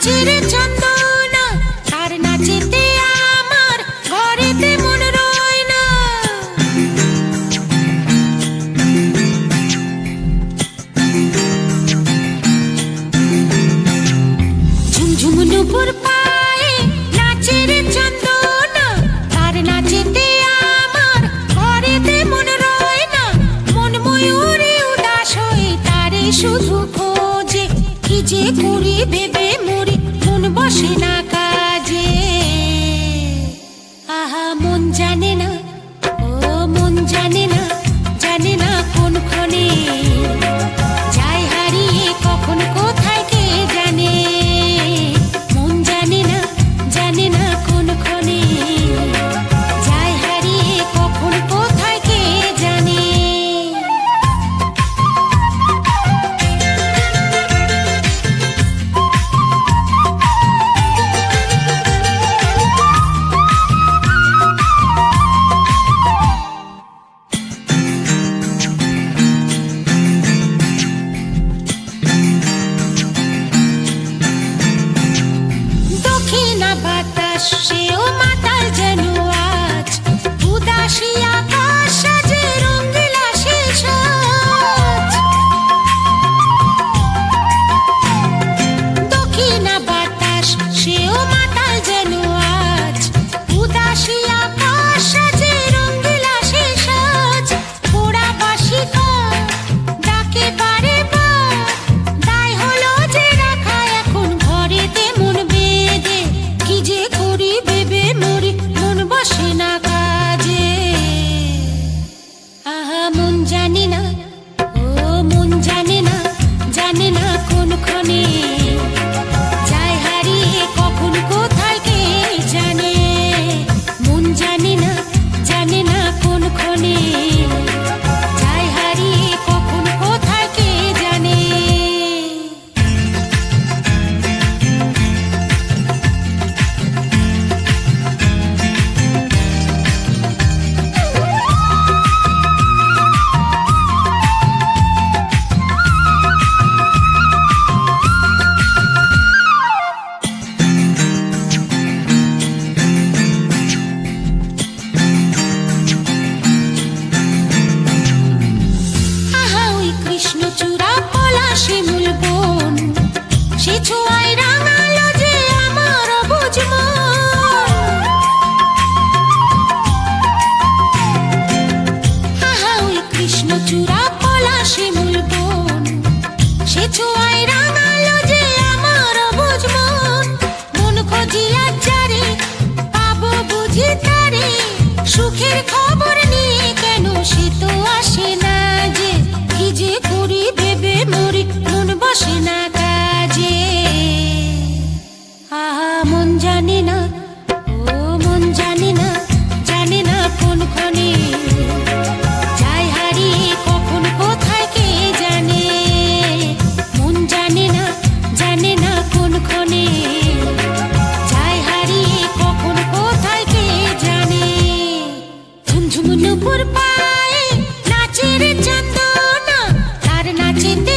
নাচের চন্দনা, তার নাচেতে আমার ঘরেতে মন রয় না। ঝুমঝুম নুপুর পায়ে নাচের চন্দনা, তার নাচেতে আমার ঘরেতে মন রয় না। মন ময়ূরে উদাস হয়ে তারে শুধু খোঁজে, কি যে করি ভেবে মরি, মন বসে না কাজে। আহা মন জানে না, ও মন জানে না, জানে না কোন ক্ষণে যায় হারিয়ে কখন কোথায় কে জানে। মন জানে না, জানে না কোন ক্ষণে যায় হারিয়ে কখন কোথায় কে জানে। দক্ষিণা বাতাস সেও মাতাল যেন আজ, উদাসী আকাশ সাজে রঙিলা সে সাজ। দক্ষিণা বাতাস সেও মাতাল যেন আজ, উদাসী আকাশ সাজে রঙিলা সে সাজ। পোড়া বাঁশি কার ডাকে বারে বার, দায় হলো যে রাখা এখন ঘরেতে মন বেঁধে। কি যে করি ভেবে মরি, মন বসে না কাজে। আহা মন জানে না, ও মন জানে না, জানে না কোন ক্ষণে যায় হারিয়ে কখন কোথায় কে জানে। মন জানে না, জানে না কোন ক্ষণে যায় হারিয়ে কখন কোথায় কে জানে। আহা ওই কৃষ্ণচূড়া পলাশে মূল বন, সে ছোঁয়ায় রাঙালো যে আমার অবুঝ মন। আহা ওই কৃষ্ণচূড়া পলাশে মূল বন, সে ছোঁয়ায় রাঙালো যে আমার অবুঝ মন। মন খোঁজিয়া যারে পাবো বুঝি তারে, সুখের খবর নিয়ে কেন সে তো আসে না যে। কি যে করি ভেবে মরি, মন বসে না কাজে। আহা মন জানে না, ও মন জানে না, জানে না কোন ক্ষণে যায় হারিয়ে কখন কোথায় কে জানে। মন জানে না, জানে না কোন ক্ষণে যায় হারিয়ে কখন কোথায় কে জানে। ঝুমঝুম নুপুর পায়ে নাচের চন্দনা, তার নাচেতে